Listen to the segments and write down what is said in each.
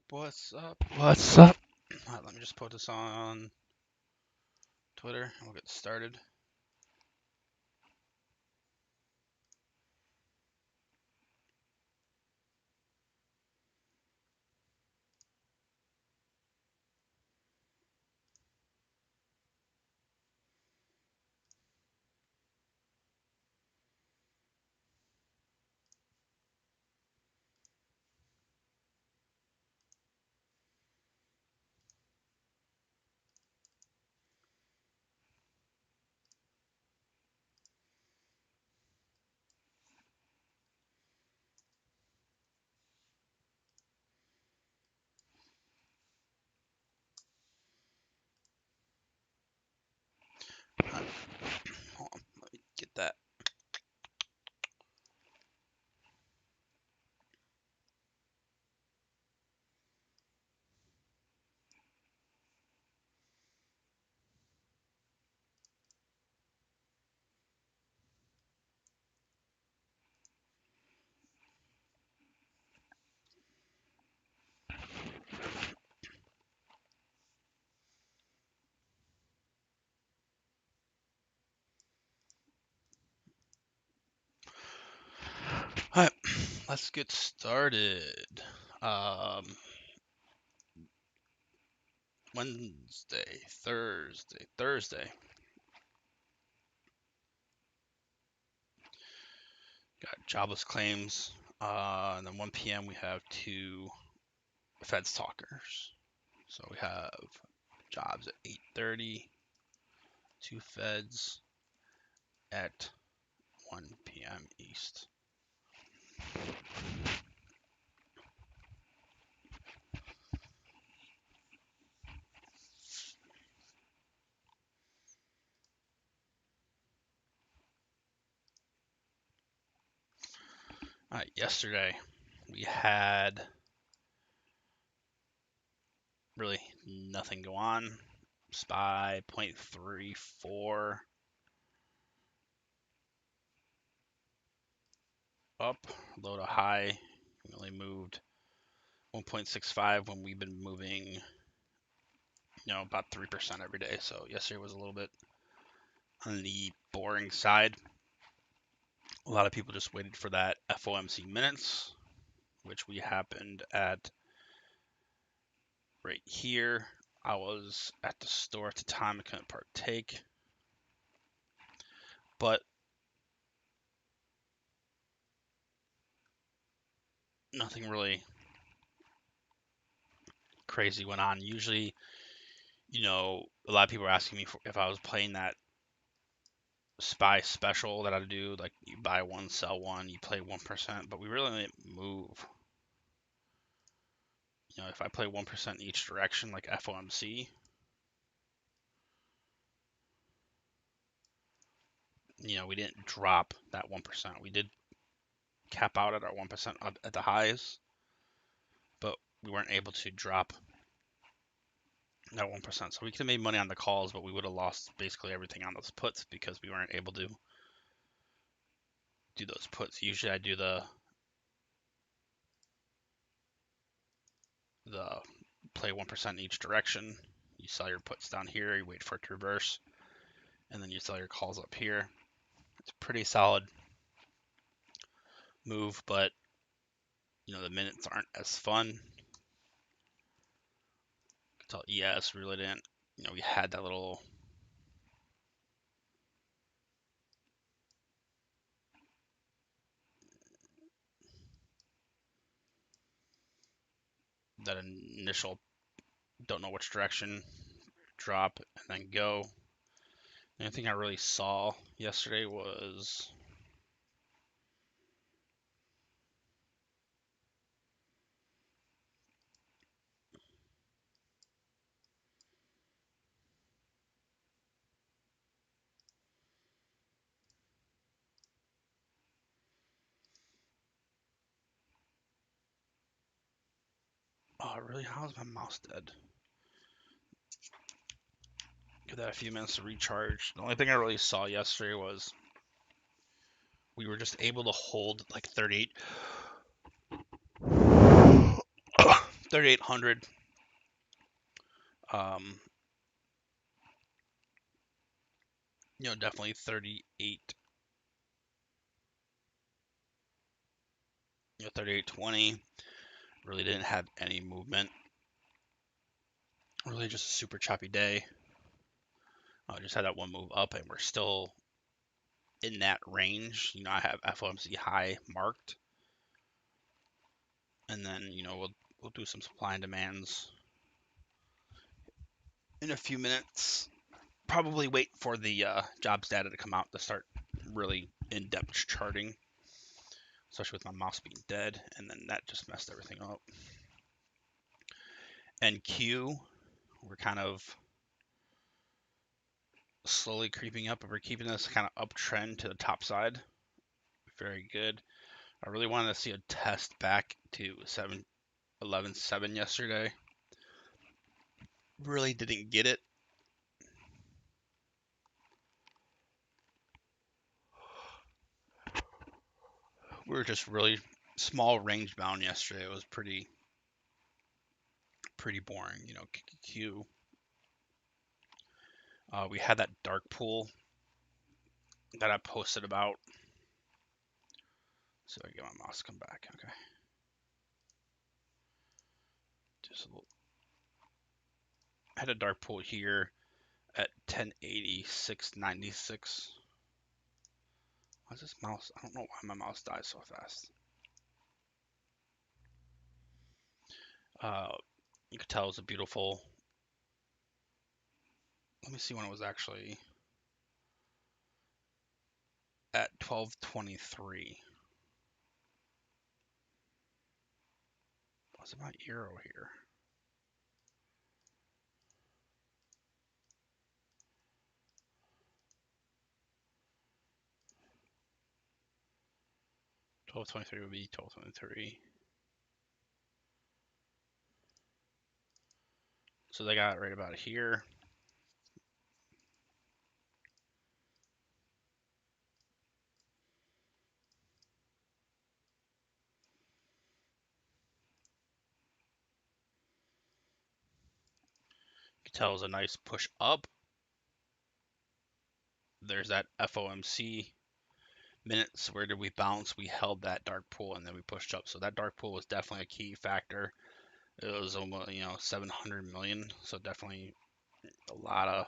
What's up? What's up? Let me just put this on Twitter and we'll get started. Hold on, let me get that. All right, let's get started. Um, Wednesday, Thursday. Got jobless claims. And then 1 p.m. we have two Feds talkers. So we have jobs at 8:30, two Feds at 1 p.m. East. All right, yesterday we had really nothing go on. SPY 0.34 up, low to high. We only moved 1.65 when we've been moving, about 3% every day. So yesterday was a little bit on the boring side. A lot of people just waited for that FOMC minutes, which we happened at right here. I was at the store at the time. I couldn't partake, but nothing really crazy went on. Usually, a lot of people are asking me if I was playing that SPY special that I do, like you buy one, sell one, you play 1%, but we really didn't move. If I play 1% in each direction, like FOMC, we didn't drop that 1%. We did cap out at our 1% at the highs, but we weren't able to drop that 1%. So we could have made money on the calls, but we would have lost basically everything on those puts because we weren't able to do those puts. Usually I do the play 1% in each direction. You sell your puts down here, you wait for it to reverse, and then you sell your calls up here. It's a pretty solid move, but the minutes aren't as fun. Tell ES really didn't. We had that little that initial don't know which direction drop and then go. The only thing I really saw yesterday was really, how's my mouse dead? Give that a few minutes to recharge. The only thing I really saw yesterday was we were just able to hold like 38 3,800. Um, definitely 38. 38.20. Really didn't have any movement. Really just a super choppy day. Just had that one move up, and we're still in that range. I have FOMC high marked, and then we'll do some supply and demands in a few minutes. Probably wait for the jobs data to come out to start really in-depth charting, especially with my mouse being dead, and then that just messed everything up. And Q, we're kind of slowly creeping up, but we're keeping this kind of uptrend to the top side. Very good. I really wanted to see a test back to 11.7 yesterday. Really didn't get it. We were just really small range bound yesterday. It was pretty boring. Q. We had that dark pool that I posted about. So I get my mouse to come back. Okay. Just a little. I had a dark pool here at 1086.96. Why is this mouse? I don't know why my mouse dies so fast. You could tell it was a beautiful. Let me see when it was actually at 12:23. What's my arrow here? $12.23 would be $12.23. So they got it right about here. You can tell it was a nice push up. There's that FOMC minutes. Where did we bounce? We held that dark pool and then we pushed up. So that dark pool was definitely a key factor. It was almost 700 million. So definitely a lot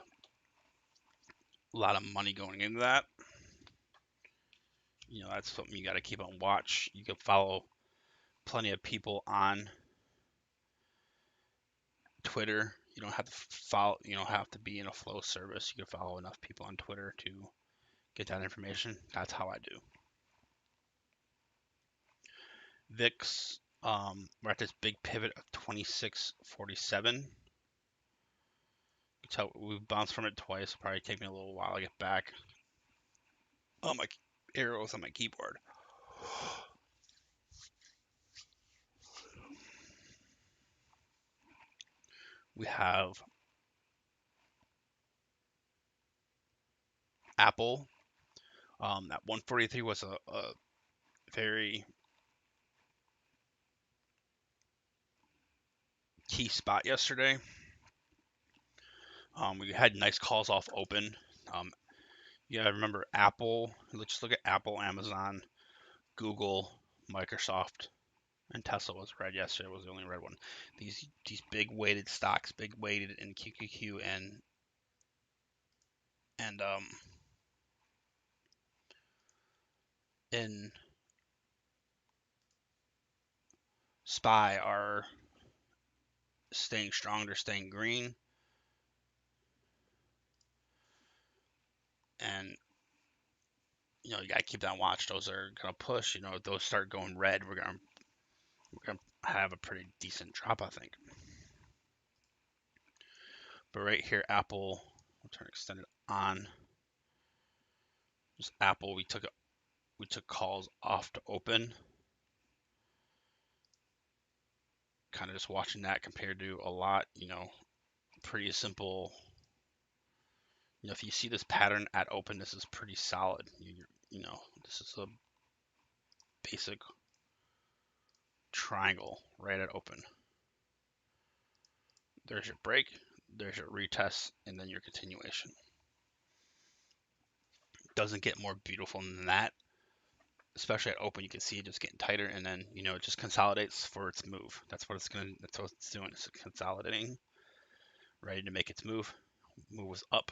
of money going into that. That's something you got to keep on watch. You can follow plenty of people on Twitter. You don't have to follow. You don't have to be in a flow service. You can follow enough people on Twitter to get that information. That's how I do. VIX, we're at this big pivot of 26.47. So we've bounced from it twice. It'll probably take me a little while to get back. Oh, my arrows on my keyboard. We have Apple. That 143 was a very key spot yesterday. We had nice calls off open. You gotta remember Apple. Let's just look at Apple, Amazon, Google, Microsoft, and Tesla was red yesterday. Was the only red one. These big weighted stocks, big weighted in QQQ and in SPY are staying strong. They're staying green, and you gotta keep that watch. Those are gonna push. If those start going red, we're gonna have a pretty decent drop, I think. But right here, Apple, we'll turn extended on. Just Apple, we took calls off to open. Kind of just watching that compared to a lot, pretty simple. If you see this pattern at open, this is pretty solid. This is a basic triangle right at open. There's your break, there's your retest, and then your continuation. Doesn't get more beautiful than that. Especially at open, you can see it just getting tighter, and then it just consolidates for its move. That's what it's doing. It's consolidating, ready to make its move. Move was up.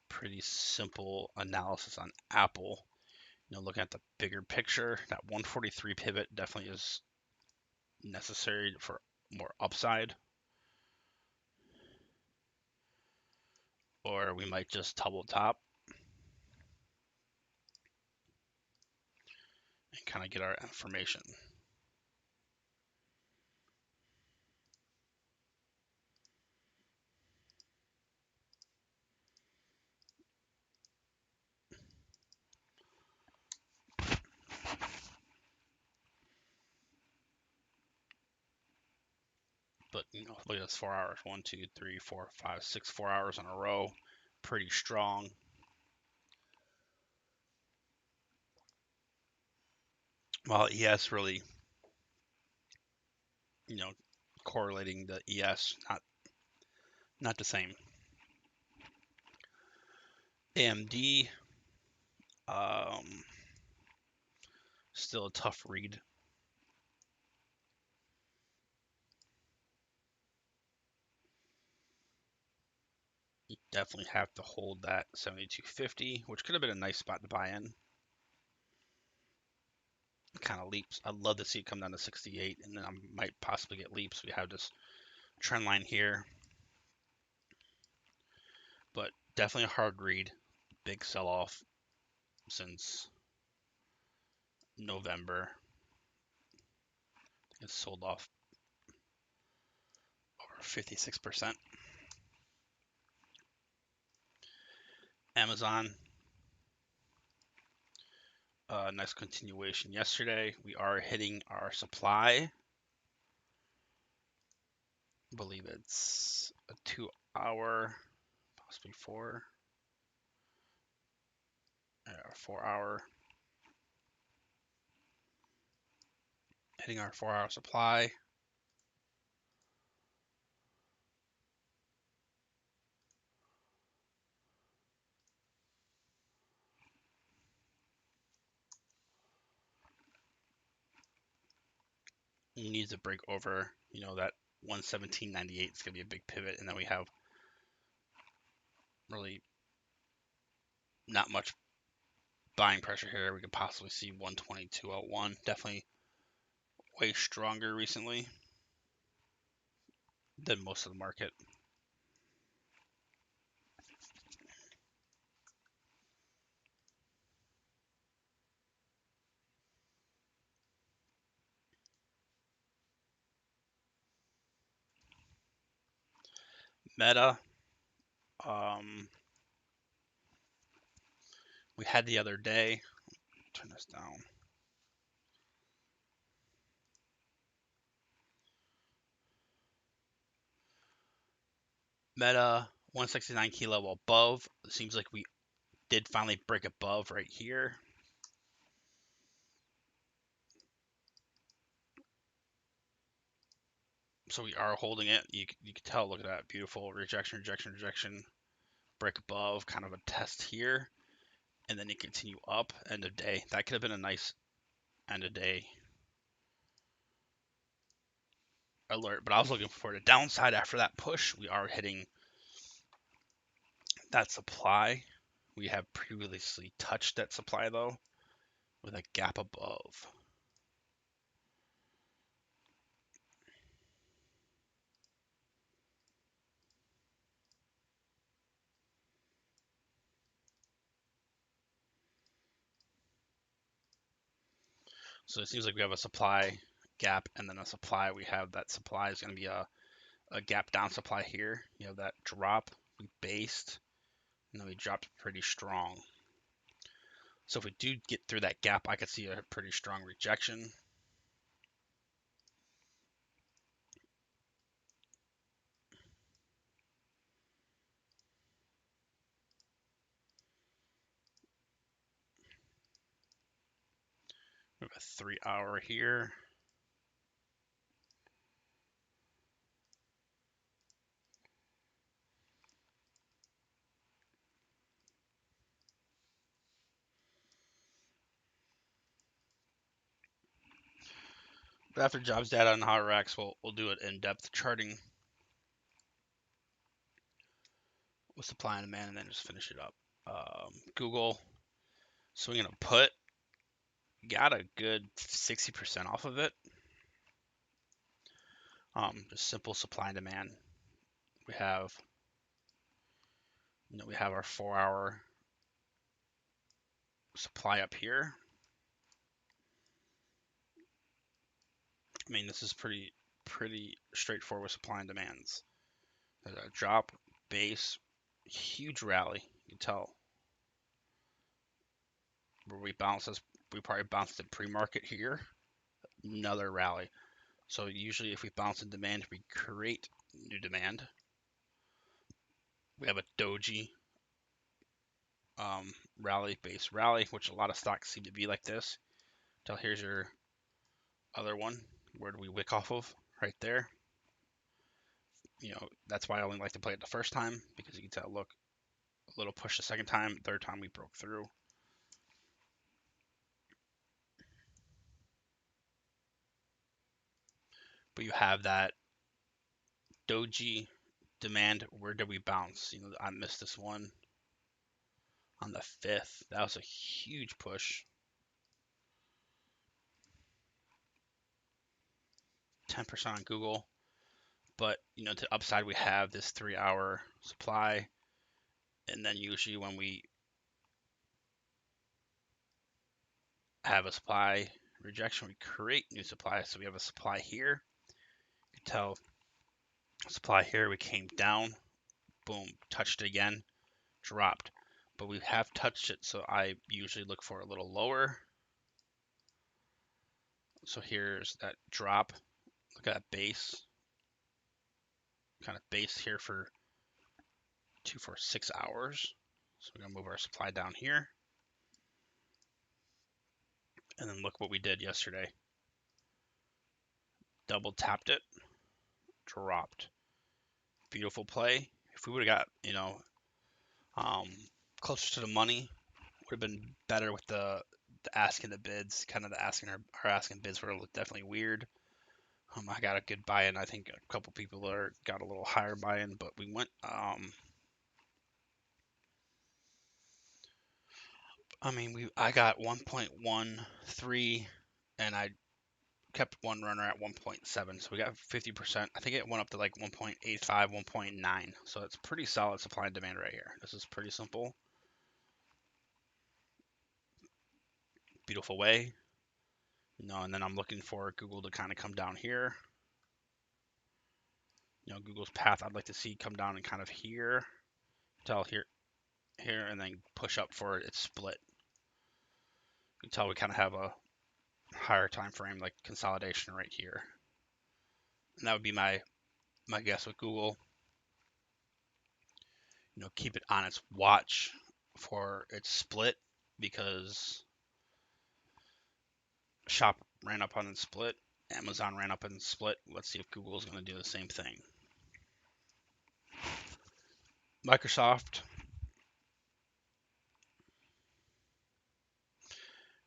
Pretty simple analysis on Apple. Looking at the bigger picture, that 143 pivot definitely is necessary for more upside, or we might just double top and kind of get our information. But look at this 4 hours. 1, 2, 3, 4, 5, 6, 4 hours in a row. Pretty strong. While ES really, correlating the ES, not the same. AMD, still a tough read. You definitely have to hold that 72.50, which could have been a nice spot to buy in. Kind of leaps. I'd love to see it come down to 68, and then I might possibly get leaps. We have this trend line here, but definitely a hard read. Big sell-off since November. It's sold off over 56%. Amazon, nice continuation yesterday. We are hitting our supply. I believe it's a 2-hour, possibly 4. 4-hour. Hitting our 4-hour supply. You need to break over, that 117.98 is going to be a big pivot, and then we have really not much buying pressure here. We could possibly see 122.01. Definitely way stronger recently than most of the market. Meta, we had the other day. Turn this down. Meta 169 key level above. It seems like we did finally break above right here. So we are holding it. You can tell. Look at that, beautiful rejection, rejection, rejection. Break above, kind of a test here, and then you continue up. End of day. That could have been a nice end of day alert. But I was looking for the downside after that push. We are hitting that supply. We have previously touched that supply though, with a gap above. So it seems like we have a supply gap and then a supply. We have that supply is going to be a gap down supply here. You have that drop. We based, and then we dropped pretty strong. So if we do get through that gap, I could see a pretty strong rejection. We have a 3-hour here. But after jobs data and how it reacts, we'll do it in-depth charting with supply and demand, and then just finish it up. Google, swinging a put, got a good 60% off of it. Just simple supply and demand. We have, we have our 4-hour supply up here. I mean, this is pretty straightforward with supply and demands. There's a drop, base, huge rally. You can tell where we bounces. We probably bounced in pre-market here. Another rally. So usually, if we bounce in demand, we create new demand. We have a doji rally, base rally, which a lot of stocks seem to be like this. So here's your other one. Where do we wick off of? Right there. That's why I only like to play it the first time, because you can tell, look, a little push the second time, third time we broke through. But you have that doji demand. Where did we bounce? I missed this one on the 5th. That was a huge push. 10% on Google. But, to the upside, we have this 3-hour supply. And then usually when we have a supply rejection, we create new supply. So we have a supply here. You can tell supply here, we came down, boom, touched it again, dropped. But we have touched it, so I usually look for a little lower. So here's that drop. Look at that base. Kind of base here for 6 hours. So we're going to move our supply down here. And then look what we did yesterday. Double tapped it, dropped. Beautiful play. If we would have got, closer to the money, would have been better with the asking the bids. Kind of the asking our asking bids were definitely weird. I got a good buy-in. I think a couple people got a little higher buy-in, but we went. I got 1.13, and I kept one runner at 1.7, so we got 50%. I think it went up to like 1.85, 1.9. So it's pretty solid supply and demand right here. This is pretty simple. Beautiful way. And then I'm looking for Google to kind of come down here. Google's path I'd like to see come down and kind of here, tell here, and then push up for its split. You can tell we kind of have a higher time frame, like consolidation right here. And that would be my guess with Google. Keep it on its watch for its split, because Shop ran up on its split, Amazon ran up on its split. Let's see if Google's going to do the same thing. Microsoft,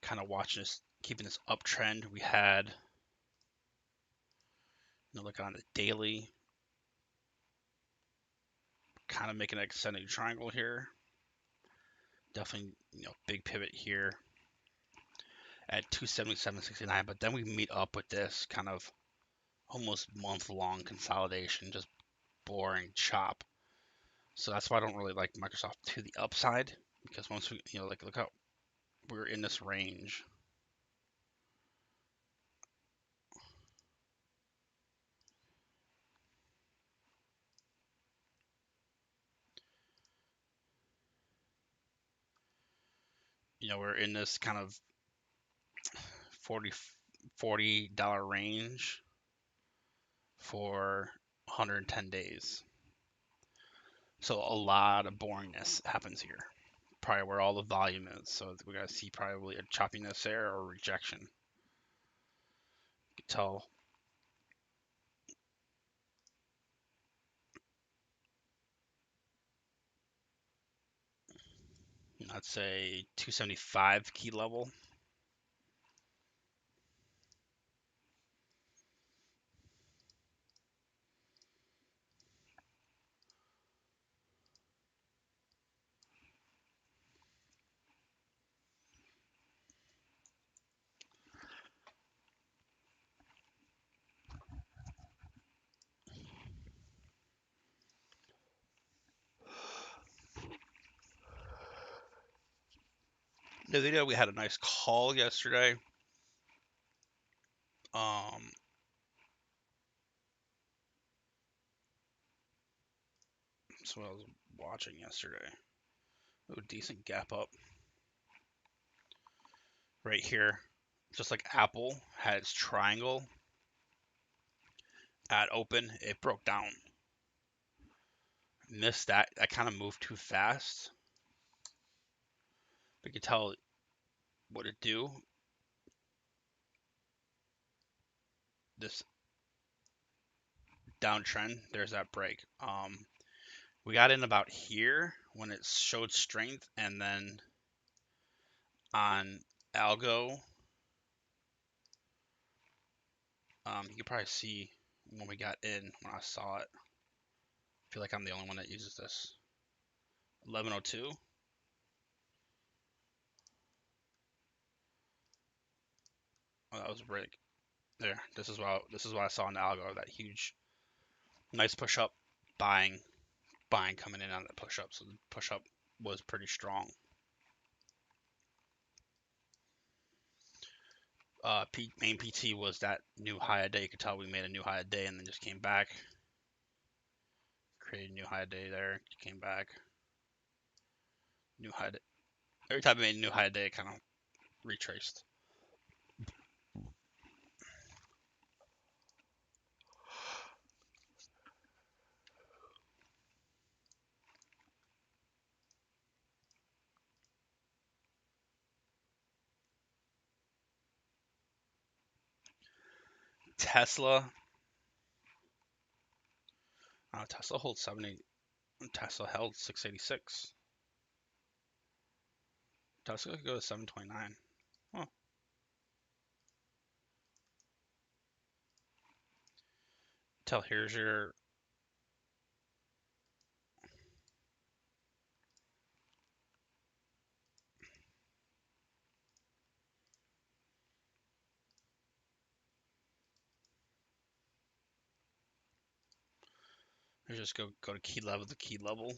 kind of watching this, keeping this uptrend. We had, look on the daily, kind of making an extended triangle here. Definitely, big pivot here at 277.69. But then we meet up with this kind of almost month-long consolidation, just boring chop. So that's why I don't really like Microsoft to the upside, because once we, look how we're in this range. We're in this kind of $40 range for 110 days. So a lot of boringness happens here. Probably where all the volume is. So we're going to see probably a choppiness there or rejection. You can tell. I'd say 275 key level. The video, we had a nice call yesterday. Um, so I was watching yesterday. Oh, decent gap up right here. Just like Apple had its triangle at open, it broke down. Missed that. I kind of moved too fast. You can tell what it do. This downtrend, there's that break. We got in about here when it showed strength, and then on algo, you can probably see when we got in when I saw it. I feel like I'm the only one that uses this. 1102. Oh, that was a break. There. This is what I saw in the algo. That huge, nice push up, buying coming in on that push up. So the push up was pretty strong. Main PT was that new high a day. You could tell we made a new high a day and then just came back. Created a new high a day there. Came back. New high day. Every time I made a new high a day, it kind of retraced. Tesla. Tesla holds 70. Tesla held 686. Tesla could go to 729. Huh. Tell here's your just go to key level to key level.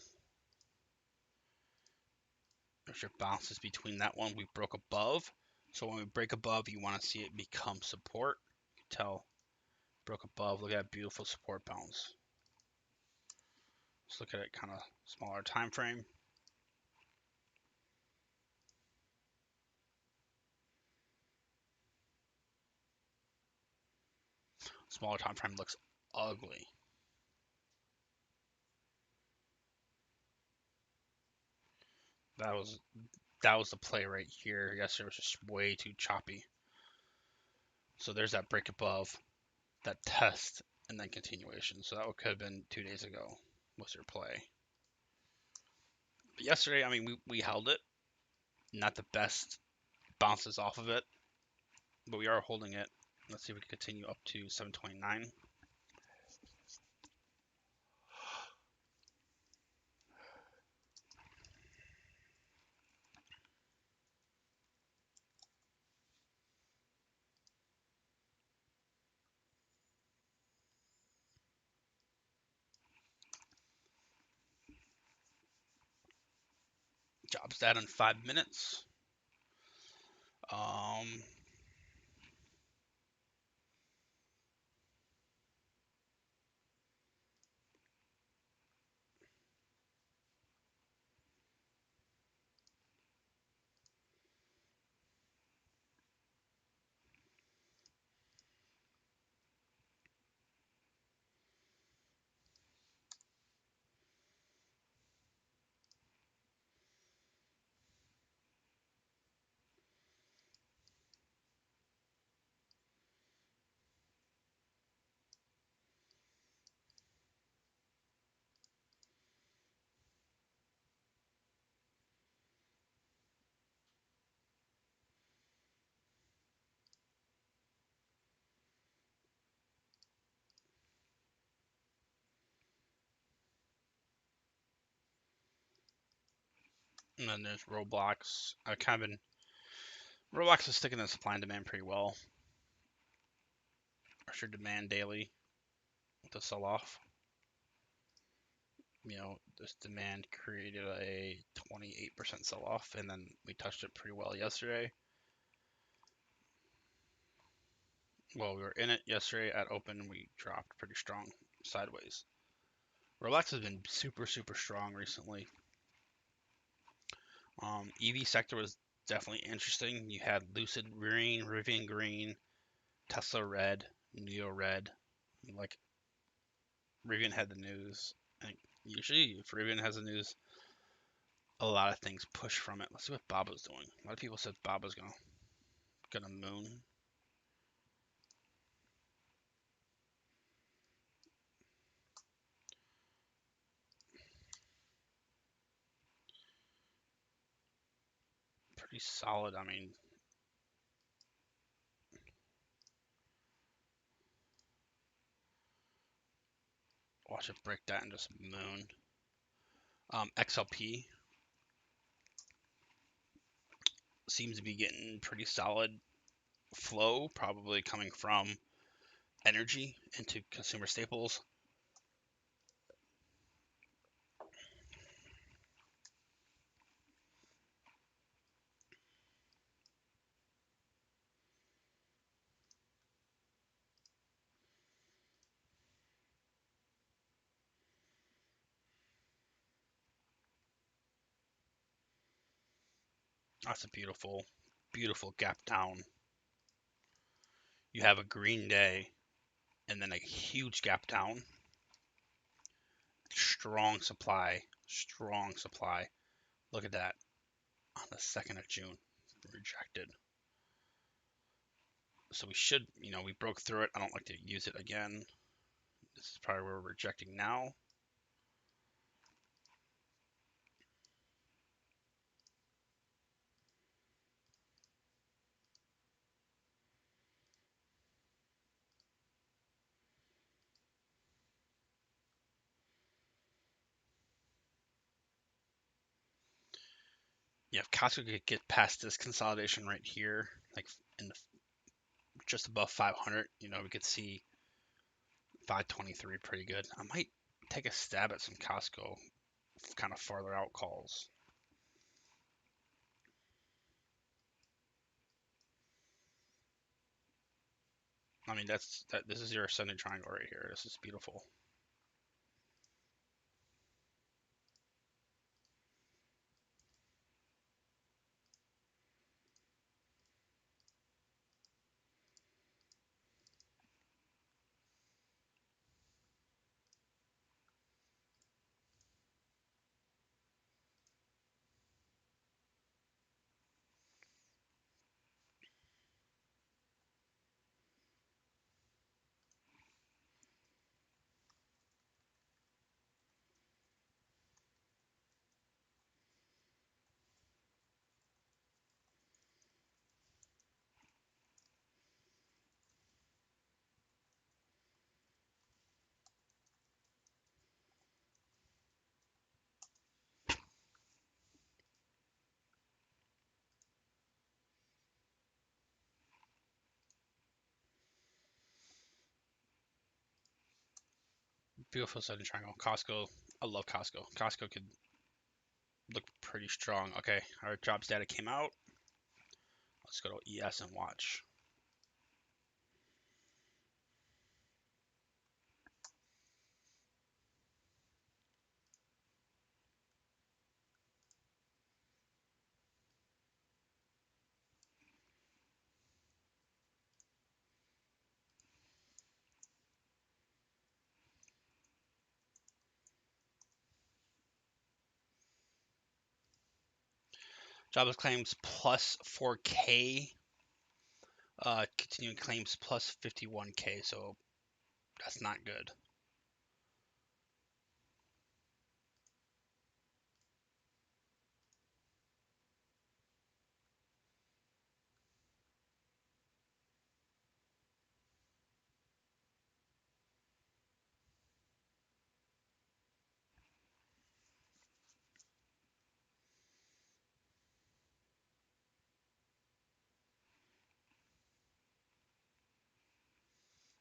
There's your bounces between that one. We broke above. So when we break above, you want to see it become support. You can tell broke above. Look at that beautiful support bounce. Let's look at it kind of smaller time frame. Smaller time frame looks ugly. That was the play right here. Yesterday was just way too choppy. So there's that break above, that test, and then continuation. So that could have been 2 days ago. Was your play? But yesterday, I mean, we held it. Not the best bounces off of it, but we are holding it. Let's see if we can continue up to 729. Jobs that in 5 minutes. Um, and then there's Roblox. I kind of been Roblox is sticking to supply and demand pretty well. Pressure demand daily with the sell off. this demand created a 28% sell-off, and then we touched it pretty well yesterday. Well, we were in it yesterday at open, we dropped pretty strong sideways. Rolex has been super, super strong recently. EV sector was definitely interesting. You had Lucid Green, Rivian Green, Tesla Red, Neo Red. Like Rivian had the news. And usually, if Rivian has the news, a lot of things push from it. Let's see what Baba's doing. A lot of people said Baba's gonna moon. Pretty solid. I mean, watch it break that and just moon. XLP seems to be getting pretty solid flow, probably coming from energy into consumer staples. That's a beautiful, beautiful gap down. You have a green day and then a huge gap down. Strong supply, strong supply. Look at that on the 2nd of June, rejected. So we should, we broke through it. I don't like to use it again. This is probably where we're rejecting now. Yeah, if Costco could get past this consolidation right here, like in the just above 500, we could see 523 pretty good. I might take a stab at some Costco kind of farther out calls. I mean, this is your ascending triangle right here. This is beautiful. Beautiful ascending triangle. Costco, I love Costco. Costco could look pretty strong. Okay, our jobs data came out. Let's go to ES and watch. Jobless claims plus 4K. Continuing claims plus 51K. So that's not good.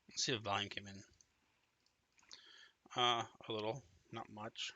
Let's see if volume came in. A little, not much.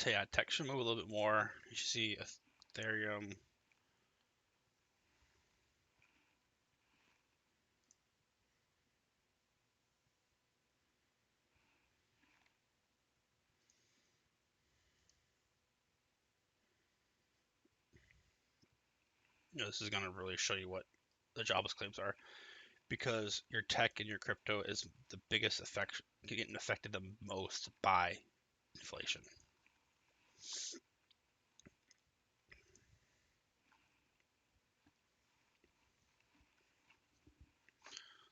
yeah, tech should move a little bit more. You should see Ethereum. This is going to really show you what the jobless claims are, because your tech and your crypto is the biggest effect, getting affected the most by inflation.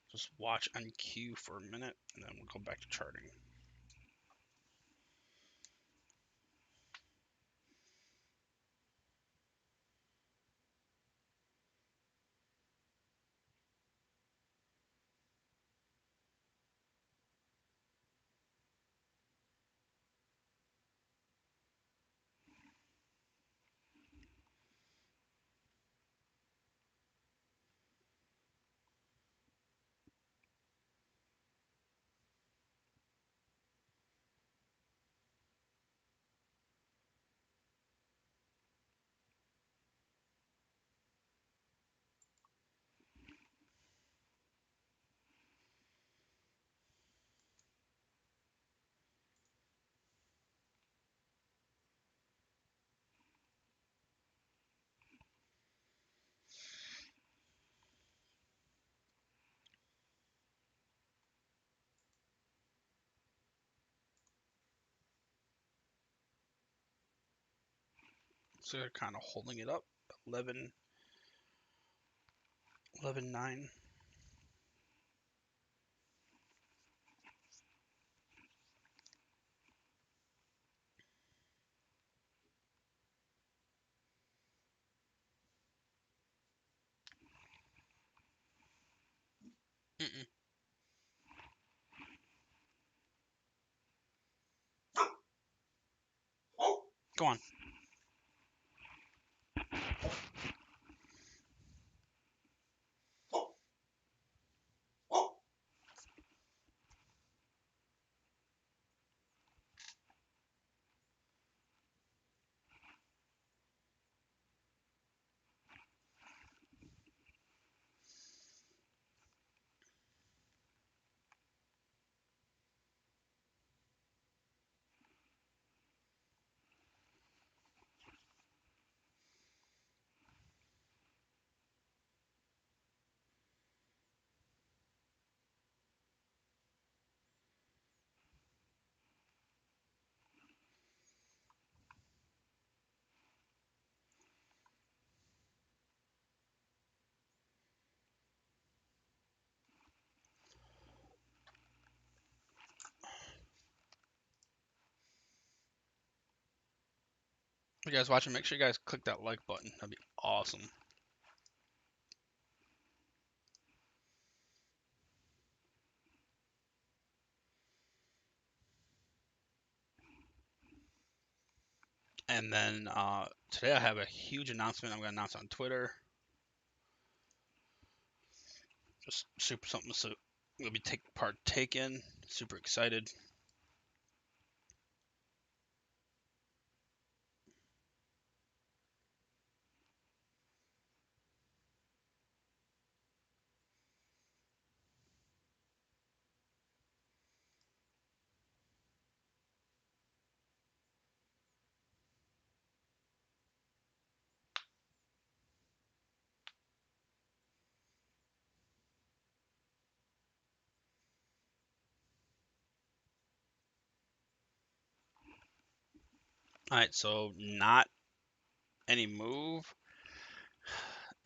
Just watch on Q for a minute, and then we'll go back to charting. So they're kind of holding it up. 11, 11.9. Mm-mm. Go on. If you guys watching, make sure you guys click that like button. That'd be awesome. And then today I have a huge announcement I'm going to announce on Twitter. Just super something to maybe partake in. Super excited. All right, so not any move.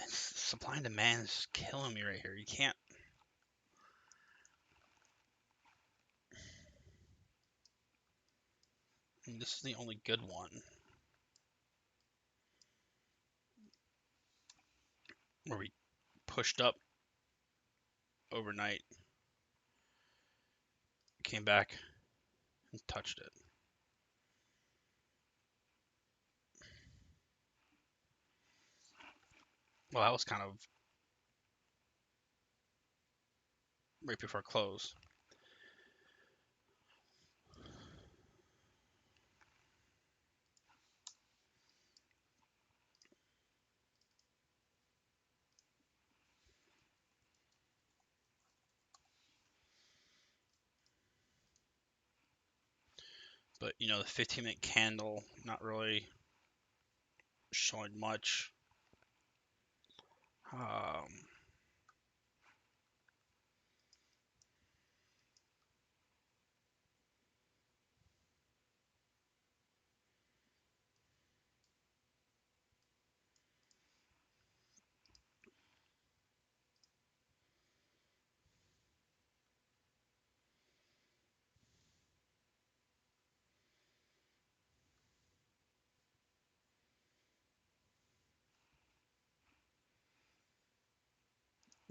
Supply and demand is killing me right here. You can't. I mean, this is the only good one where we pushed up overnight, came back and touched it. Well, that was kind of right before close. But you know, the 15-minute candle not really showing much. Um,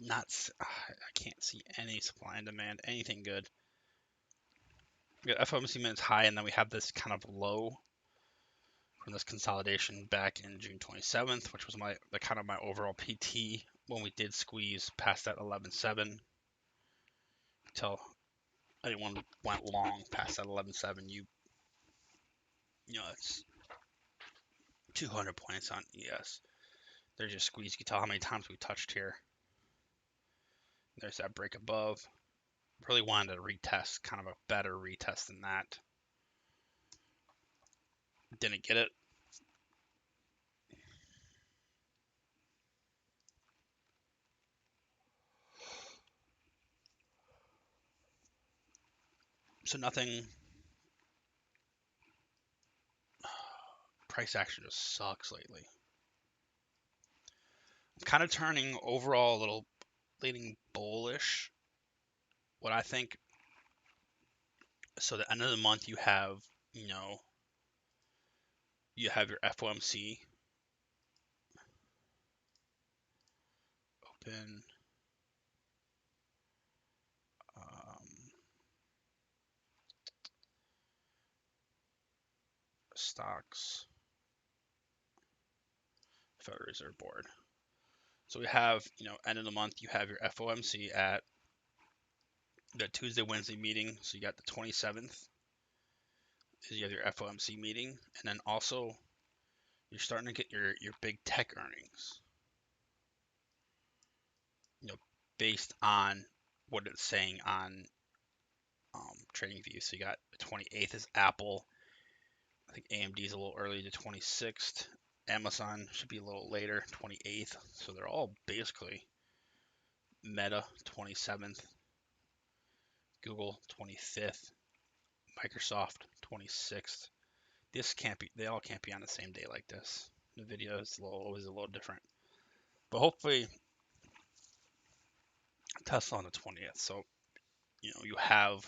not I can't see any supply and demand, anything good. We got FOMC minutes high, and then we have this kind of low from this consolidation back in June 27th, which was the kind of my overall PT when we did squeeze past that 11.7 until anyone went long past that 11.7. You know it's 200 points on ES. There's your squeeze. You can tell how many times we touched here. There's that break above. Really wanted to retest, kind of a better retest than that. Didn't get it. So nothing. Price action just sucks lately. I'm kind of turning overall a little leaning bullish. What I think. So the end of the month you have, you know, you have your FOMC open. Stocks, Federal Reserve Board. So we have, you know, end of the month, you have your FOMC at the Tuesday, Wednesday meeting. So you got the 27th, is you have your FOMC meeting. And then also, you're starting to get your big tech earnings, you know, based on what it's saying on TradingView. So you got the 28th is Apple. I think AMD is a little early, the 26th. Amazon should be a little later, 28th. So they're all basically Meta, 27th. Google, 25th. Microsoft, 26th. This can't be, they all can't be on the same day like this. The video is always a little different. But hopefully, Tesla on the 20th. So, you know, you have,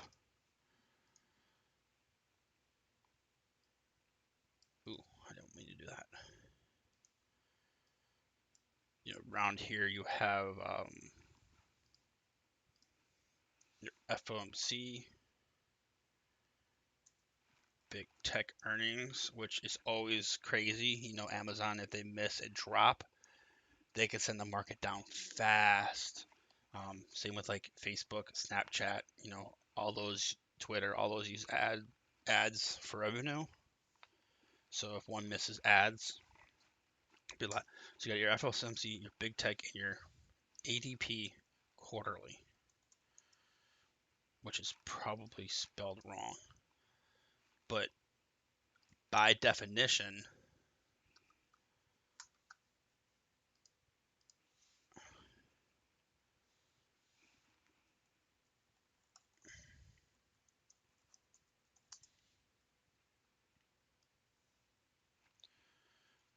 ooh, I don't mean to do that. You know, around here you have your FOMC, big tech earnings, which is always crazy. You know, Amazon, if they miss a drop, they could send the market down fast. Same with like Facebook, Snapchat, you know, all those Twitter, all those use ads for revenue. So if one misses ads, be like, so you got your FOMC, your big tech, and your ADP quarterly, which is probably spelled wrong. But by definition,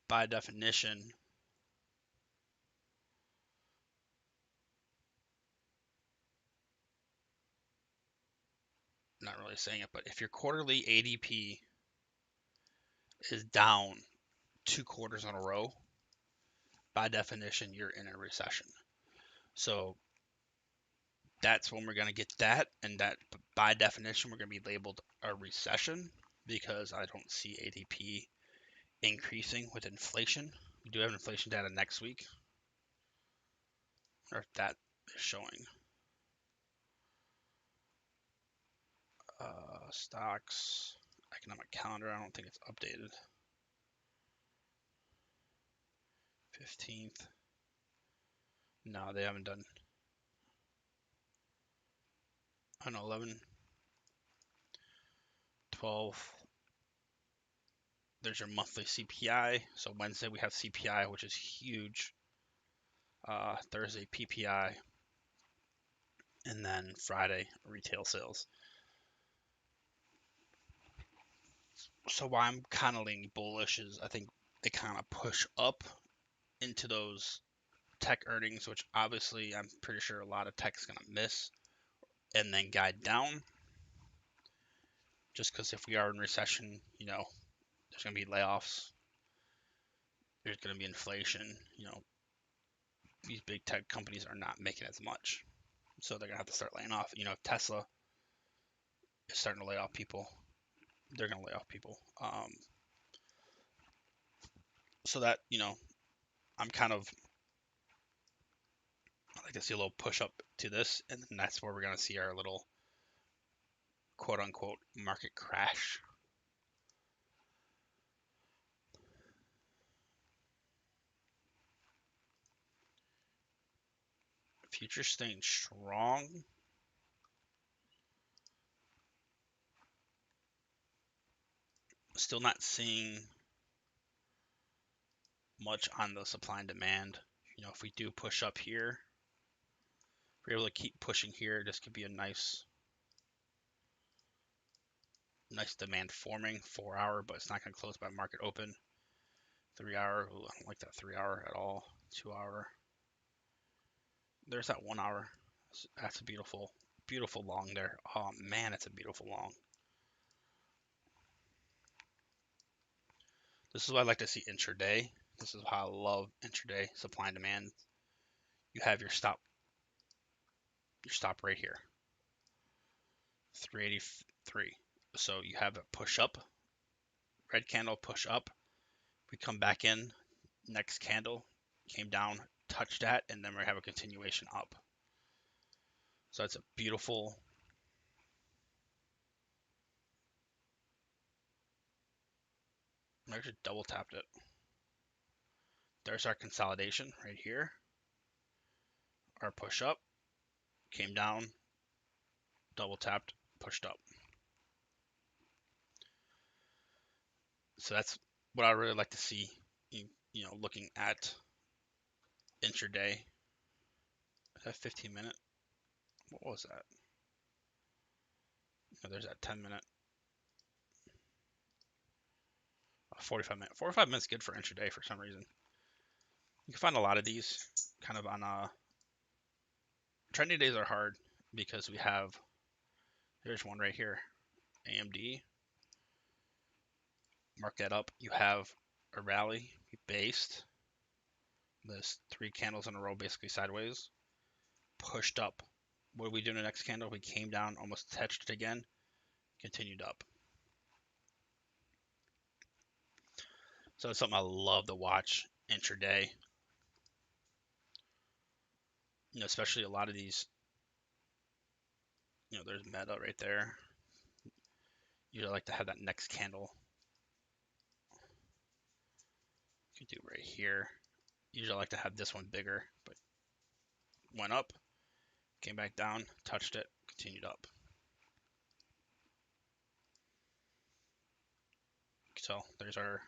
by definition, not really saying it, but if your quarterly ADP is down 2 quarters in a row, by definition, you're in a recession. So that's when we're going to get that, and that by definition, we're going to be labeled a recession because I don't see ADP increasing with inflation. We do have inflation data next week, or if that is showing. Stocks, economic calendar, I don't think it's updated. 15th. No, they haven't done. Oh no, 11, 12. there's your monthly CPI. So Wednesday we have CPI, which is huge. Thursday PPI, and then Friday retail sales. So why I'm kind of leaning bullish is I think they kind of push up into those tech earnings, which obviously I'm pretty sure a lot of tech's going to miss, and then guide down. Just because if we are in recession, there's going to be layoffs. There's going to be inflation. These big tech companies are not making as much. So they're going to have to start laying off. If Tesla is starting to lay off people, they're going to lay off people. So that, I'm kind of, I like to see a little push up to this, and then that's where we're going to see our little quote unquote market crash. Future staying strong. Still not seeing much on the supply and demand. If we do push up here, if we're able to keep pushing here, this could be a nice demand forming. 4 hour, but it's not going to close by market open. 3 hour, ooh, I don't like that 3 hour at all. 2 hour. There's that 1 hour. That's a beautiful long there. Oh man, it's a beautiful long. This is what I like to see intraday. This is how I love intraday supply and demand. You have your stop right here, 383. So you have a push up, red candle, push up. We come back in, next candle came down, touched that, and then we have a continuation up. So that's a beautiful. I just double tapped it. There's our consolidation right here. Our push up came down, double tapped, pushed up. So that's what I really like to see. Looking at intraday. Is that 15 minute? What was that? No, there's that 10 minute. 45 minute. 45 minutes good for intraday for some reason. You can find a lot of these kind of on trending days are hard because we have, there's one right here, AMD. Mark that up. You have a rally based. There's 3 candles in a row, basically sideways, pushed up. What did we do in the next candle? We came down, almost touched it again, continued up. So it's something I love to watch intraday. Especially a lot of these. There's Meta right there. Usually like to have that next candle. You can do right here. Usually like to have this one bigger, but went up, came back down, touched it, continued up. So there's our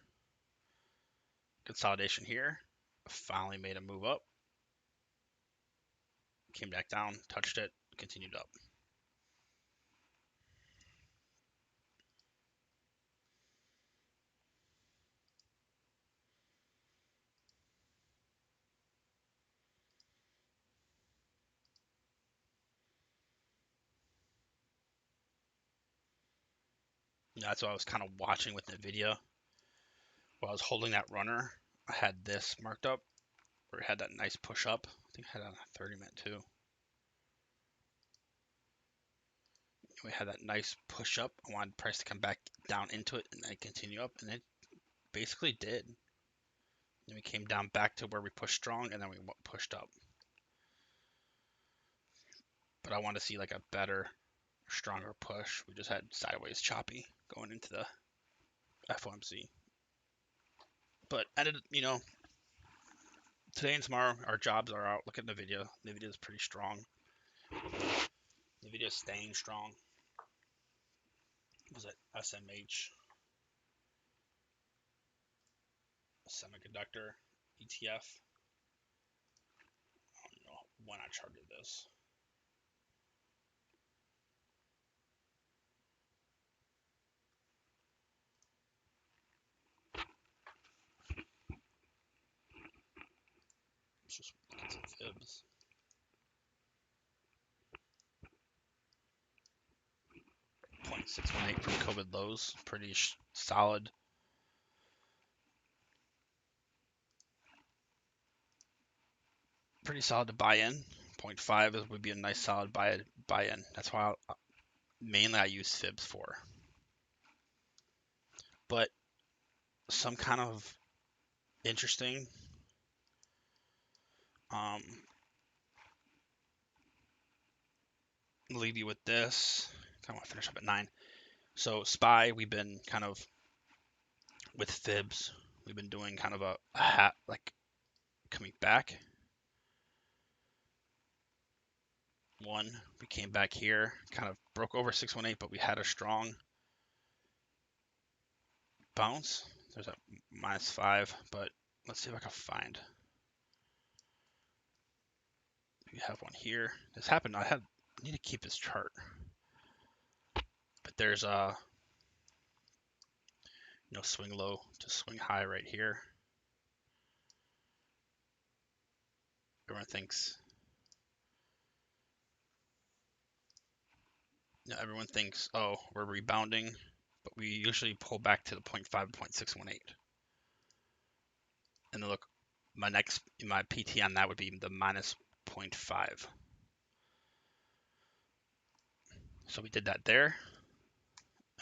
consolidation here. Finally made a move up, came back down, touched it, continued up. That's what I was kind of watching with NVIDIA. While I was holding that runner, I had this marked up, where it had that nice push up. I think I had it on a 30-minute too. We had that nice push up. I wanted the price to come back down into it and then continue up, and it basically did. Then we came down back to where we pushed strong, and then we pushed up. But I want to see like a better, stronger push. We just had sideways choppy going into the FOMC. But ended, today and tomorrow our jobs are out. Look at NVIDIA. NVIDIA is pretty strong. NVIDIA is staying strong. Was it SMH? semiconductor ETF. I don't know when I charted this. Let's just look at some fibs. 0.618 from COVID lows, pretty solid. Pretty solid to buy in. 0.5 would be a nice solid buy in. That's why mainly I use fibs for. But some kind of interesting. Leave you with this. I want to finish up at 9. So SPY, we've been kind of with fibs. We've been doing kind of a hat like coming back. One, we came back here, kind of broke over 618, but we had a strong bounce. There's a -5, but let's see if I can find. We have one here. This happened. I need to keep this chart, but there's a swing low to swing high right here. Everyone thinks, oh, we're rebounding, but we usually pull back to the 0.5, 0.618. And then look, my PT on that would be the -0.5. So we did that there.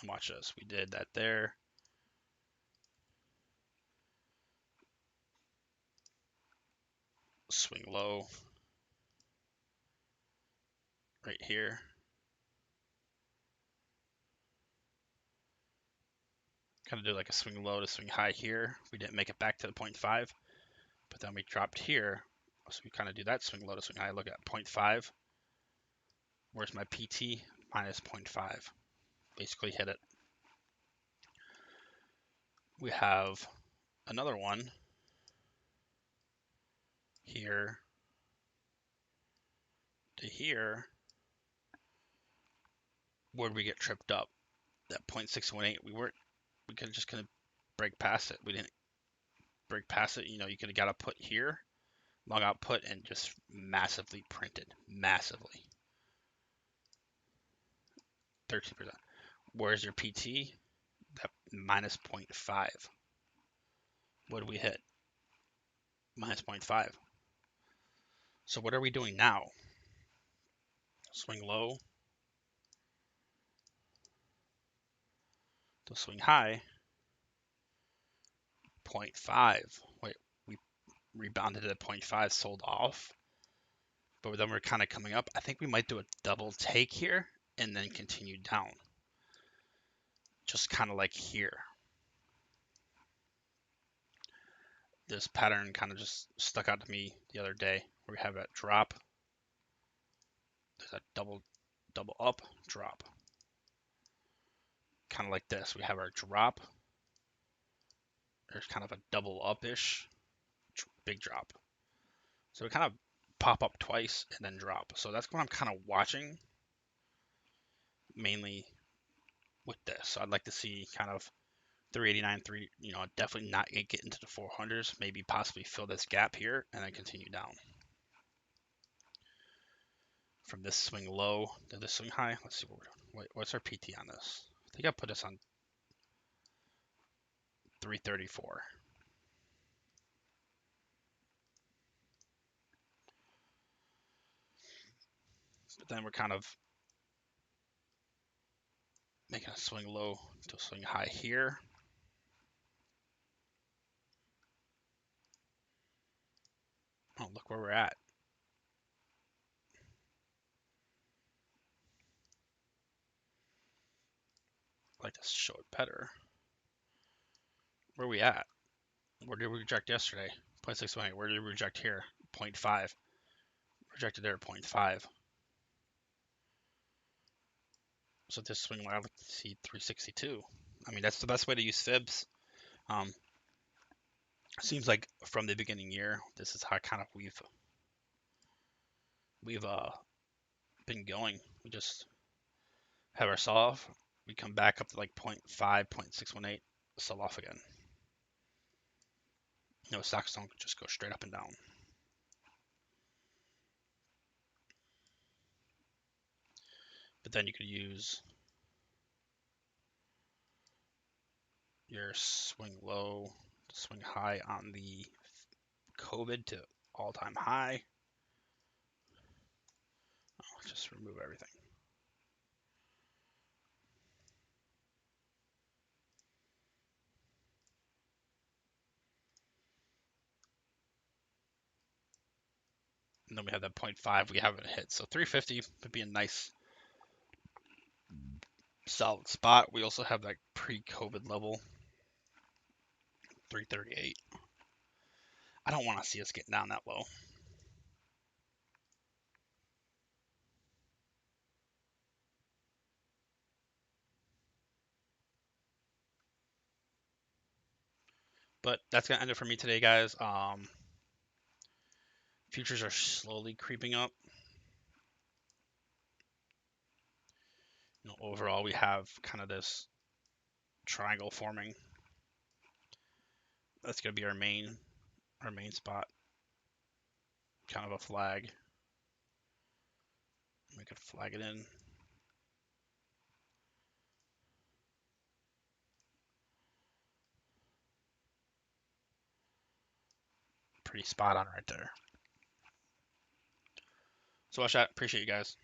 And watch this. We did that there. Swing low right here. Kind of do like a swing low to swing high here. We didn't make it back to the 0.5, but then we dropped here. So we kind of do that swing low to swing high. Look at 0.5. Where's my PT? -0.5. Basically hit it. We have another one here to here. Where did we get tripped up? That 0.618. We could just kind of break past it. We didn't break past it. You could have got a put here, long out put, and just massively printed. Massively. 13%. Where's your PT? That -0.5. What did we hit? -0.5. So what are we doing now? Swing low to swing high. 0.5. Wait, we rebounded at 0.5, sold off. But then we're kind of coming up. I think we might do a double take here and then continue down. Just kind of like here. This pattern kind of just stuck out to me the other day where we have that drop. There's a double up, drop. Kind of like this. We have our drop. There's kind of a double up-ish, big drop. So we kind of pop up twice and then drop. So that's what I'm kind of watching mainly with this. So I'd like to see kind of 389, definitely not get into the 400s, maybe possibly fill this gap here and then continue down. From this swing low to this swing high, let's see what we're doing. Wait, what's our PT on this? I think I put this on 334. But then we're kind of making a swing low to swing high here. Oh, look where we're at. I'd like to show it better. Where are we at? Where did we reject yesterday? 0.618. Where did we reject here? 0.5. Rejected there at 0.5. So this swing, I'd like to see 362. I mean, that's the best way to use fibs. Seems like from the beginning year, this is how kind of we've been going. We just have our sell off. We come back up to like 0.5, 0.618, sell off again. Stocks don't just go straight up and down. But then you could use your swing low, swing high on the COVID to all-time high. Just remove everything. And then we have that 0.5 we haven't hit. So 350 would be a nice solid spot. We also have that pre-COVID level, 338. I don't want to see us get down that low. But that's gonna end it for me today, guys. Futures are slowly creeping up. Overall, we have kind of this triangle forming. That's gonna be our main spot. Kind of a flag. We could flag it in. Pretty spot on right there. So watch that. Appreciate you guys.